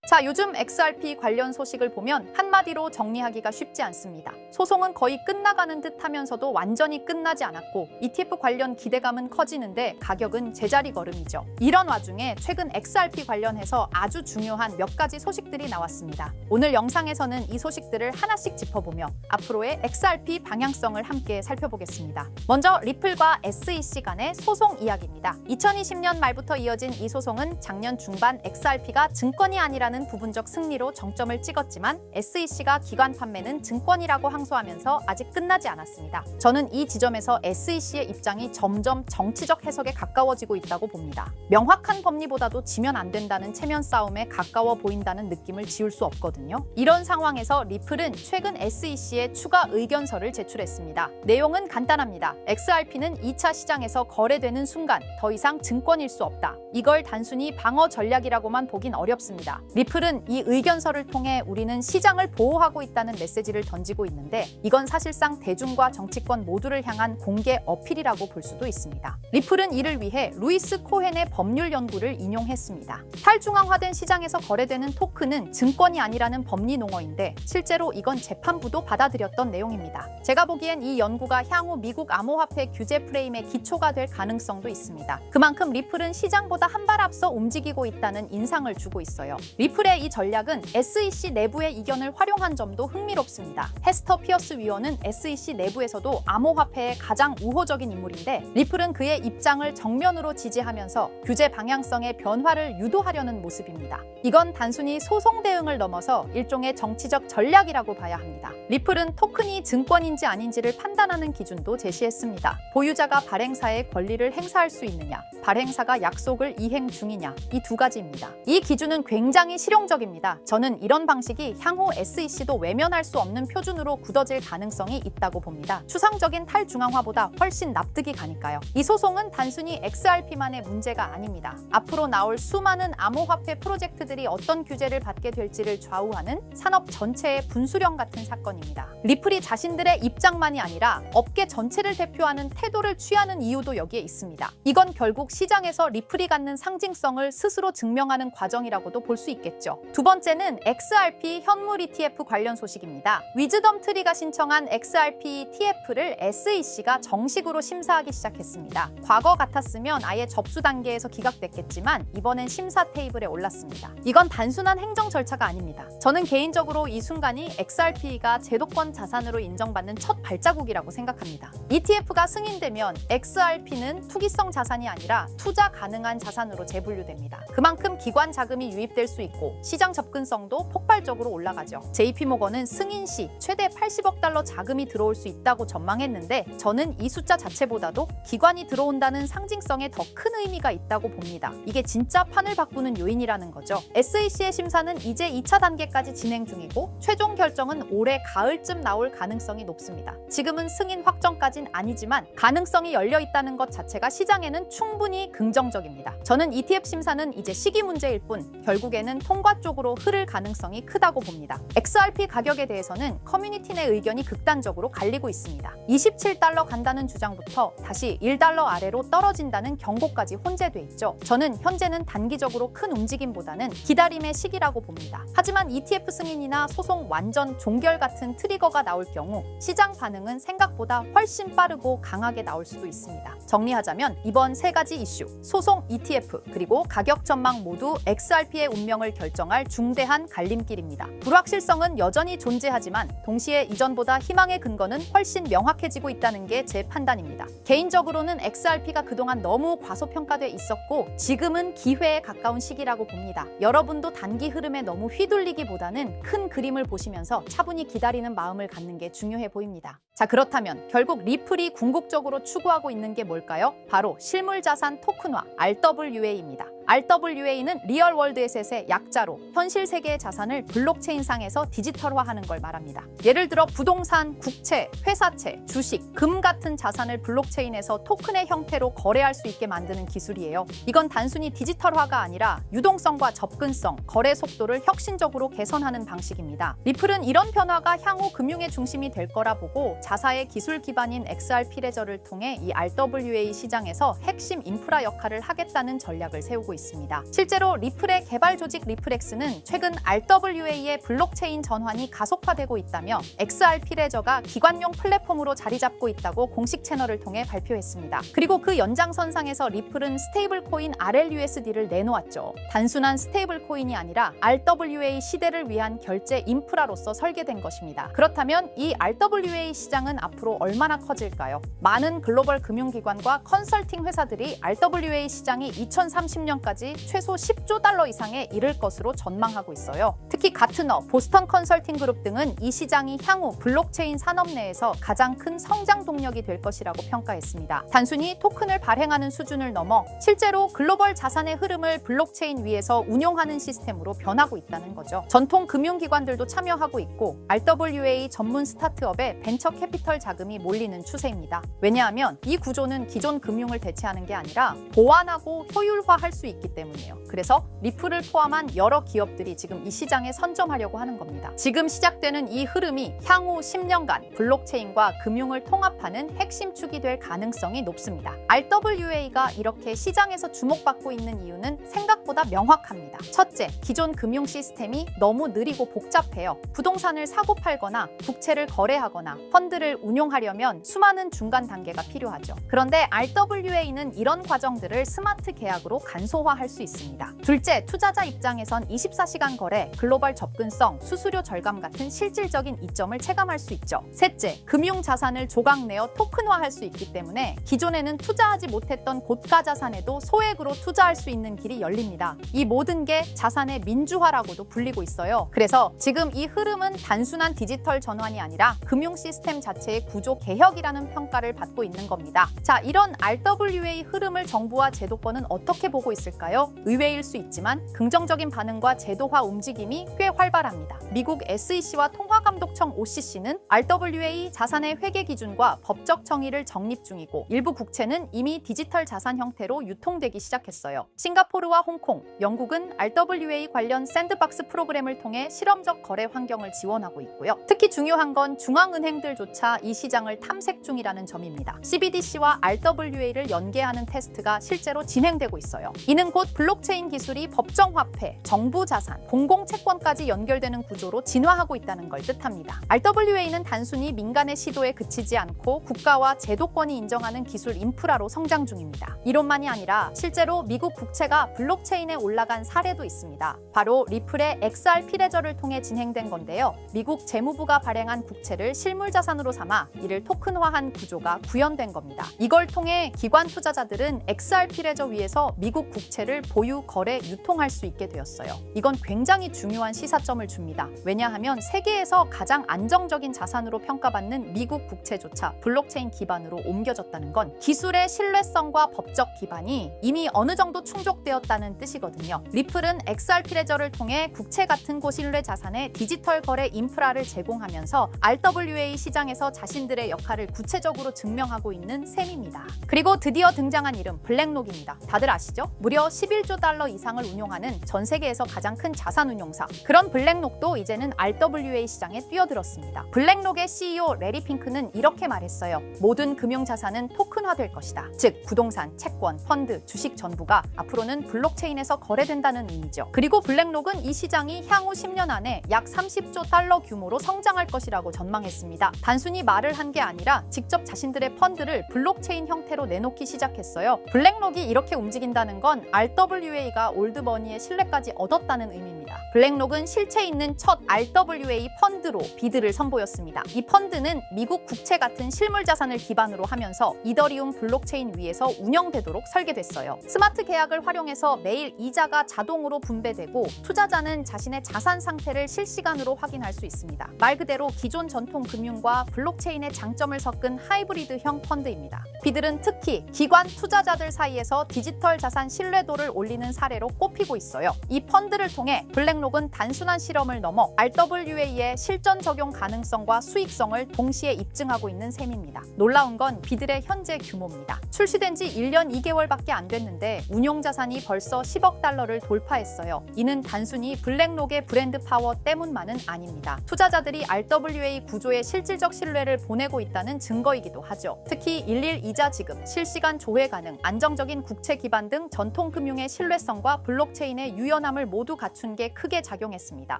자, 요즘 XRP 관련 소식을 보면 한마디로 정리하기가 쉽지 않습니다. 소송은 거의 끝나가는 듯 하면서도 완전히 끝나지 않았고 ETF 관련 기대감은 커지는데 가격은 제자리 걸음이죠. 이런 와중에 최근 XRP 관련해서 아주 중요한 몇 가지 소식들이 나왔습니다. 오늘 영상에서는 이 소식들을 하나씩 짚어보며 앞으로의 XRP 방향성을 함께 살펴보겠습니다. 먼저 리플과 SEC 간의 소송 이야기입니다. 2020년 말부터 이어진 이 소송은 작년 중반 XRP가 증권이 아니라는 부분적 승리로 정점을 찍었지만 SEC가 기관 판매는 증권이라고 항소하면서 아직 끝나지 않았습니다. 저는 이 지점에서 SEC의 입장이 점점 정치적 해석에 가까워지고 있다고 봅니다. 명확한 법리보다도 지면 안 된다는 체면 싸움에 가까워 보인다는 느낌을 지울 수 없거든요. 이런 상황에서 리플은 최근 SEC에 추가 의견서를 제출했습니다. 내용은 간단합니다. XRP는 2차 시장에서 거래되는 순간 더 이상 증권일 수 없다. 이걸 단순히 방어 전략이라고만 보긴 어렵습니다. 리플은 이 의견서를 통해 우리는 시장을 보호하고 있다는 메시지를 던지고 있는데 이건 사실상 대중과 정치권 모두를 향한 공개 어필이라고 볼 수도 있습니다. 리플은 이를 위해 루이스 코헨의 법률 연구를 인용했습니다. 탈중앙화된 시장에서 거래되는 토큰은 증권이 아니라는 법리 농어인데 실제로 이건 재판부도 받아들였던 내용입니다. 제가 보기엔 이 연구가 향후 미국 암호화폐 규제 프레임의 기초가 될 가능성도 있습니다. 그만큼 리플은 시장보다 한 발 앞서 움직이고 있다는 인상을 주고 있어요. 리플의 이 전략은 SEC 내부의 이견을 활용한 점도 흥미롭습니다. 헤스터 피어스 위원은 SEC 내부에서도 암호화폐의 가장 우호적인 인물인데 리플은 그의 입장을 정면으로 지지하면서 규제 방향성의 변화를 유도하려는 모습입니다. 이건 단순히 소송 대응을 넘어서 일종의 정치적 전략이라고 봐야 합니다. 리플은 토큰이 증권인지 아닌지를 판단하는 기준도 제시했습니다. 보유자가 발행사의 권리를 행사할 수 있느냐, 발행사가 약속을 이행 중이냐, 이 두 가지입니다. 이 기준은 굉장히 실용적입니다. 저는 이런 방식이 향후 SEC도 외면할 수 없는 표준으로 굳어질 가능성이 있다고 봅니다. 추상적인 탈중앙화보다 훨씬 납득이 가니까요. 이 소송은 단순히 XRP만의 문제가 아닙니다. 앞으로 나올 수많은 암호화폐 프로젝트들이 어떤 규제를 받게 될지를 좌우하는 산업 전체의 분수령 같은 사건입니다. 리플이 자신들의 입장만이 아니라 업계 전체를 대표하는 태도를 취하는 이유도 여기에 있습니다. 이건 결국 시장에서 리플이 갖는 상징성을 스스로 증명하는 과정이라고도 볼 수 있겠죠. 두 번째는 XRP 현물 ETF 관련 소식입니다. 위즈덤 트리가 신청한 XRP TF를 SEC가 정식으로 심사하기 시작했습니다. 과거 같았으면 아예 접수 단계에서 기각됐겠지만 이번엔 심사 테이블에 올랐습니다. 이건 단순한 행정 절차가 아닙니다. 저는 개인적으로 이 순간이 XRP가 제도권 자산으로 인정받는 첫 발자국이라고 생각합니다. ETF가 승인되면 XRP는 투기성 자산이 아니라 투자 가능한 자산으로 재분류됩니다. 그만큼 기관 자금이 유입될 수 있고 시장 접근성도 폭발적으로 올라가죠. JP모건은 승인 시 최대 80억 달러 자금이 들어올 수 있다고 전망했는데 저는 이 숫자 자체보다도 기관이 들어온다는 상징성에 더 큰 의미가 있다고 봅니다. 이게 진짜 판을 바꾸는 요인이라는 거죠. SEC의 심사는 이제 2차 단계까지 진행 중이고 최종 결정은 올해 가을쯤 나올 가능성이 높습니다. 지금은 승인 확정까진 아니지만 가능성이 열려 있다는 것 자체가 시장에는 충분히 긍정적입니다. 저는 ETF 심사는 이제 시기 문제일 뿐 결국에는 통과 쪽으로 흐를 가능성이 크다고 봅니다. XRP 가격에 대해서는 커뮤니티 내 의견이 극단적으로 갈리고 있습니다. 27달러 간다는 주장부터 다시 1달러 아래로 떨어진다는 경고까지 혼재돼 있죠. 저는 현재는 단기적으로 큰 움직임보다는 기다림의 시기라고 봅니다. 하지만 ETF 승인이나 소송 완전 종결 같은 트리거가 나올 경우 시장 반응은 생각보다 훨씬 빠르고 강하게 나올 수도 있습니다. 정리하자면 이번 세 가지 이슈, 소송, ETF, 그리고 가격 전망 모두 XRP의 운명을 결정할 중대한 갈림길입니다. 불확실성은 여전히 존재하지만 동시에 이전보다 희망의 근거는 훨씬 명확해지고 있다는 게 제 판단입니다. 개인적으로는 XRP가 그동안 너무 과소평가돼 있었고 지금은 기회에 가까운 시기라고 봅니다. 여러분도 단기 흐름에 너무 휘둘리기보다는 큰 그림을 보시면서 차분히 기다리는 마음을 갖는 게 중요해 보입니다. 자, 그렇다면 결국 리플이 궁극적으로 추구하고 있는 게 뭘까요? 바로 실물자산 토큰화, RWA입니다. RWA는 리얼월드 에셋의 약자로 현실 세계의 자산을 블록체인상에서 디지털화하는 걸 말합니다. 예를 들어 부동산, 국채, 회사채, 주식, 금 같은 자산을 블록체인에서 토큰의 형태로 거래할 수 있게 만드는 기술이에요. 이건 단순히 디지털화가 아니라 유동성과 접근성, 거래 속도를 혁신적으로 개선하는 방식입니다. 리플은 이런 변화가 향후 금융의 중심이 될 거라 보고 자사의 기술 기반인 XRP 레저를 통해 이 RWA 시장에서 핵심 인프라 역할을 하겠다는 전략을 세우고 있습니다. 실제로 리플의 개발 조직 리플엑스는 최근 RWA의 블록체인 전환이 가속화되고 있다며 XRP 레저가 기관용 플랫폼으로 자리 잡고 있다고 공식 채널을 통해 발표했습니다. 그리고 그 연장선상에서 리플은 스테이블 코인 RLUSD를 내놓았죠. 단순한 스테이블 코인이 아니라 RWA 시대를 위한 결제 인프라로서 설계된 것입니다. 그렇다면 이 RWA 시장은 앞으로 얼마나 커질까요? 많은 글로벌 금융기관과 컨설팅 회사들이 RWA 시장이 2030년까지 최소 10조 달러 이상에 이를 것으로 전망하고 있어요. 특히 가트너, 보스턴 컨설팅 그룹 등은 이 시장이 향후 블록체인 산업 내에서 가장 큰 성장 동력이 될 것이라고 평가했습니다. 단순히 토큰을 발행하는 수준을 넘어 실제로 글로벌 자산의 흐름을 블록체인 위에서 운용하는 시스템으로 변하고 있다는 거죠. 전통 금융기관들도 참여하고 있고 RWA 전문 스타트업에 벤처 캐피털 자금이 몰리는 추세입니다. 왜냐하면 이 구조는 기존 금융을 대체하는 게 아니라 보완하고 효율화할 수 있기 때문이에요. 그래서 리플을 포함한 여러 기업들이 지금 이 시장에 선점하려고 하는 겁니다. 지금 시작되는 이 흐름이 향후 10년간 블록체인과 금융을 통합하는 핵심 축이 될 가능성이 높습니다. RWA가 이렇게 시장에서 주목받고 있는 이유는 생각보다 명확합니다. 첫째, 기존 금융 시스템이 너무 느리고 복잡해요. 부동산을 사고 팔거나 국채를 거래하거나 펀드를 운용하려면 수많은 중간 단계가 필요하죠. 그런데 RWA는 이런 과정들을 스마트 계약으로 간소화할 수 있습니다. 둘째, 투자자 입장에선 24시간 거래, 글로벌 접근성, 수수료 절감 같은 실질적인 이점을 체감할 수 있죠. 셋째, 금융 자산을 조각내어 토큰화할 수 있기 때문에 기존에는 투자하지 못했던 고가 자산에도 소액으로 투자할 수 있는 길이 열립니다. 이 모든 게 자산의 민주화라고도 불리고 있어요. 그래서 지금 이 흐름은 단순한 디지털 전환이 아니라 금융 시스템 자체의 구조 개혁이라는 평가를 받고 있는 겁니다. 자, 이런 RWA 흐름을 정부와 제도권은 어떻게 보고 있을까요? 의외일 수 있지만 긍정적인 반응과 제도화 움직임이 꽤 활발합니다. 미국 SEC와 통화감독청 OCC는 RWA 자산의 회계 기준과 법적 정의를 정립 중이고 일부 국채는 이미 디지털 자산 형태로 유통되기 시작했어요. 싱가포르와 홍콩, 영국은 RWA 관련 샌드박스 프로그램을 통해 실험적 거래 환경을 지원하고 있고요. 특히 중요한 건 중앙은행들조차 이 시장을 탐색 중이라는 점입니다. CBDC와 RWA를 연계하는 테스트가 실제로 진행되고 있어요. 이는 곧 블록체인 기술이 법정화폐, 정부자산, 공공채권까지 연결되는 구조로 진화하고 있다는 걸 뜻합니다. RWA는 단순히 민간의 시도에 그치지 않고 국가와 제도권이 인정하는 기술 인프라로 성장 중입니다. 이론만이 아니라 실제로 미국 국채가 블록체인에 올라간 사례도 있습니다. 바로 리플의 XRP 레저를 통해 진행된 건데요. 미국 재무부가 발행한 국채를 실물자산으로 삼아 이를 토큰화한 구조가 구현된 겁니다. 이걸 통해 기관 투자자들은 XRP 레저 위에서 미국 국채를 보유, 거래, 유통할 수 있게 되었어요. 이건 굉장히 중요한 시사점을 줍니다. 왜냐하면 세계에서 가장 안정적인 자산으로 평가받는 미국 국채조차 블록체인 기반으로 옮겨졌다는 건 기술의 신뢰성과 법적 기반이 이미 어느 정도 충족되었다는 뜻이거든요. 리플은 XRP 레저를 통해 국채 같은 고신뢰 자산의 디지털 거래 인프라를 제공하면서 RWA 시장에서 자신들의 역할을 구체적으로 증명하고 있는 셈입니다. 그리고 드디어 등장한 이름 블랙록입니다. 다들 아시죠? 무려 11조 달러 이상을 운용하는 전 세계에서 가장 큰 자산 운용사. 그런 블랙록도 이제는 RWA 시장에 뛰어들었습니다. 블랙록의 CEO 레리 핑크는 이렇게 말했어요. 모든 금융 자산은 토큰화될 것이다. 즉 부동산, 채권, 펀드, 주식 전부가 앞으로는 블록체인에서 거래된다는 의미죠. 그리고 블랙록은 이 시장이 향후 10년 안에 약 30조 달러 규모로 성장할 것이라고 전망했습니다. 단순히 말을 한 게 아니라 직접 자신들의 펀드를 블록체인 형태로 내놓기 시작했어요. 블랙록이 이렇게 움직인다는 건 RWA가 올드머니의 신뢰까지 얻었다는 의미입니다. 블랙록은 실체 있는 첫 RWA 펀드로 비드를 선보였습니다. 이 펀드는 미국 국채 같은 실물 자산을 기반으로 하면서 이더리움 블록체인 위에서 운영되도록 설계됐어요. 스마트 계약을 활용해서 매일 이자가 자동으로 분배되고 투자자는 자신의 자산 상태를 실시간으로 확인할 수 있습니다. 말 그대로 기존 전통 금융과 블록체인의 장점을 섞은 하이브리드형 펀드입니다. 비들은 특히 기관 투자자들 사이에서 디지털 자산 신뢰도를 올리는 사례로 꼽히고 있어요. 이 펀드를 통해 블랙록은 단순한 실험을 넘어 RWA의 실전 적용 가능성과 수익성을 동시에 입증하고 있는 셈입니다. 놀라운 건 비들의 현재 규모입니다. 출시된 지 1년 2개월밖에 안 됐는데 운용 자산이 벌써 10억 달러를 돌파했어요. 이는 단순히 블랙록의 브랜드 파워 때문만은 아닙니다. 투자자들이 RWA 구조에 실질적 신뢰를 보내고 있다는 증거이기도 하죠. 특히 일일 이자 지급, 실시간 조회 가능, 안정적인 국채 기반 등 전통 금융의 신뢰성과 블록체인의 유연함을 모두 갖춘 게 크게 작용했습니다.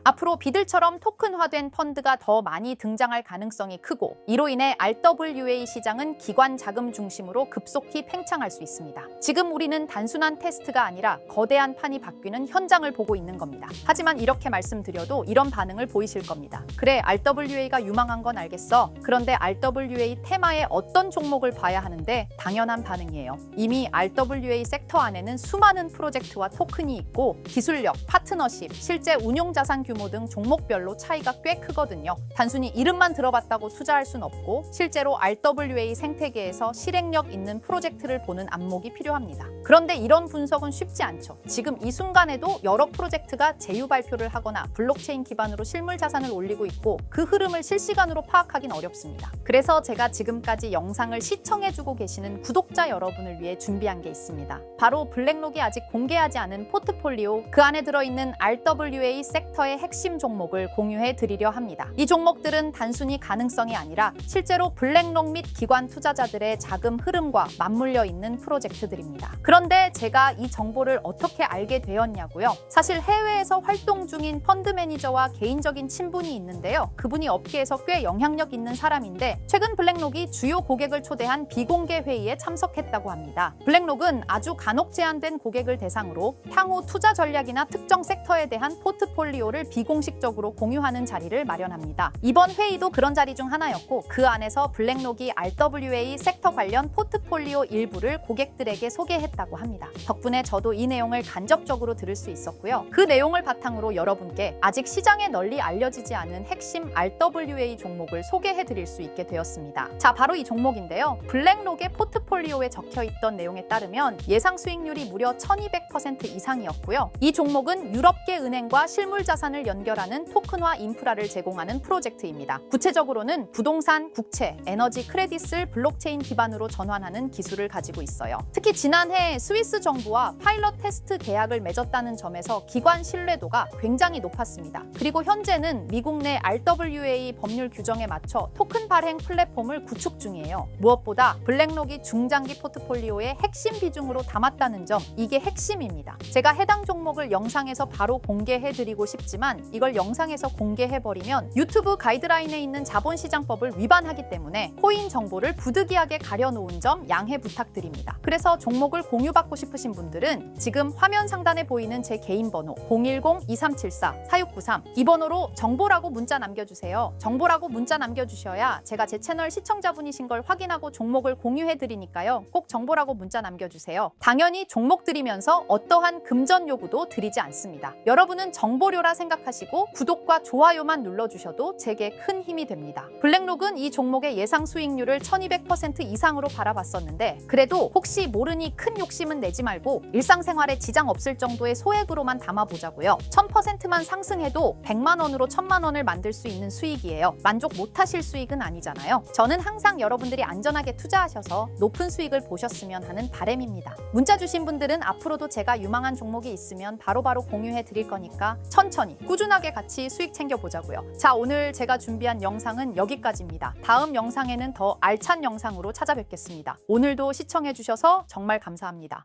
앞으로 비들처럼 토큰화된 펀드가 더 많이 등장할 가능성이 크고, 이로 인해 RWA 시장은 기관 자금 중심으로 급속히 팽창할 수 있습니다. 지금 우리는 단순한 테스트가 아니라 거대한 판이 바뀌는 현장을 보고 있는 겁니다. 하지만 이렇게 말씀드려도 이런 반응을 보이실 겁니다. 그래, RWA가 유망한 건 알겠어. 그런데 RWA 테마에 어떤 종목을 봐야 하는데? 당연한 반응이에요. 이미 RWA 섹터 안에는 수많은 프로젝트와 토큰이 있고 기술력, 파트너십, 실제 운용 자산 규모 등 종목별로 차이가 꽤 크거든요. 단순히 이름만 들어봤다고 투자할 순 없고 실제로 RWA 생태계에서 실행력 있는 프로젝트를 보는 안목이 필요합니다. 그런데 이런 분석은 쉽지 않죠. 지금 이 순간에도 여러 프로젝트가 제휴 발표를 하거나 블록체인 기반으로 실물 자산을 올리고 있고 그 흐름을 실시간으로 파악하긴 어렵습니다. 그래서 제가 지금까지 영상을 시청해주고 계시는 구독자 여러분을 위해 준비한 게 있습니다. 바로 블랙록이 아직 공개하지 않은 포트폴리오, 그 안에 들어있는 RWA 섹터의 핵심 종목을 공유해 드리려 합니다. 이 종목들은 단순히 가능성이 아니라 실제로 블랙록 및 기관 투자자들의 자금 흐름과 맞물려 있는 프로젝트들입니다. 그런데 제가 이 정보를 어떻게 알게 되었냐고요? 사실 해외에서 활동 중인 펀드 매니저와 개인적인 친분이 있는데요. 그분이 업계에서 꽤 영향력 있는 사람인데 최근 블랙록이 주요 고객을 초대한 비공개 회의에 참석했다고 합니다. 블랙록은 아주 간혹 제한된 고객을 대상으로 향후 투자 전략이나 특정 섹터에 대한 포트폴리오를 비공식적으로 공유하는 자리를 마련합니다. 이번 회의도 그런 자리 중 하나였고 그 안에서 블랙록이 RWA 섹터 관련 포트폴리오 일부를 고객들에게 소개했다고 합니다. 덕분에 저도 이 내용을 간접적으로 들을 수 있었고요. 그 내용을 바탕으로 여러분께 아직 시장에 널리 알려지지 않은 핵심 RWA 종목을 소개해 드릴 수 있게 되었습니다. 자, 바로 이 종목인데요. 블랙록의 포트폴리오에 적혀있던 내용에 따르면 예상 수익률이 무려 1200% 이상이었고요. 이 종목은 유럽계 은행과 실물 자산을 연결하는 토큰화 인프라를 제공하는 프로젝트입니다. 구체적으로는 부동산, 국채, 에너지 크레딧을 블록체인 기반으로 전환하는 기술을 가지고 있어요. 특히 지난해 스위스 정부와 파일럿 테스트 계약을 맺었다는 점에서 기관 신뢰도가 굉장히 높았습니다. 그리고 현재는 미국 내 RWA 법률 규정에 맞춰 토큰 발행 플랫폼을 구축 중이에요. 무엇보다 블랙록이 중장기 포트폴리오의 핵심 비중으로 담았다는 점, 이게 핵심입니다. 제가 해당 종목을 영상에서 바로 공개해드리고 싶지만 이걸 영상에서 공개해버리면 유튜브 가이드라인에 있는 자본시장법을 위반하기 때문에 코인 정보를 부득이하게 가려놓은 점 양해 부탁드립니다. 그래서 종목을 공유받고 싶으신 분들은 지금 화면 상단에 보이는 제 개인 번호 010-2374-4693 이 번호로 정보라고 문자 남겨주세요. 정보라고 문자 남겨주셔야 제가 제 채널 시청자분이신 걸 확인하고 종목을 공유해드리니까요. 꼭 정보라고 문자 남겨주세요. 당연히 종목 드리면서 어떠한 금전 요구도 드리지 않습니다. 여러분은 정보료라 생각하시고 구독과 좋아요만 눌러주셔도 제게 큰 힘이 됩니다. 블랙록은 이 종목의 예상 수익률을 1200% 이상으로 바라봤었는데 그래도 혹시 모르니 큰 욕심은 내지 말고 일상생활에 지장 없을 정도의 소액으로만 담아보자고요. 1000%만 상승해도 100만 원으로 1000만 원을 만들 수 있는 수익이에요. 만족 못하실 수익은 아니잖아요. 저는 항상 여러분들이 안전하게 투자하셔서 높은 수익을 보셨으면 하는 바람입니다. 문자 주신 분들은 앞으로도 제가 유망한 종목이 있으면 바로바로 공유해 드릴 거니까 천천히 꾸준하게 같이 수익 챙겨보자고요. 자, 오늘 제가 준비한 영상은 여기까지입니다. 다음 영상에는 더 알찬 영상으로 찾아뵙겠습니다. 오늘도 시청해 주셔서 정말 감사합니다.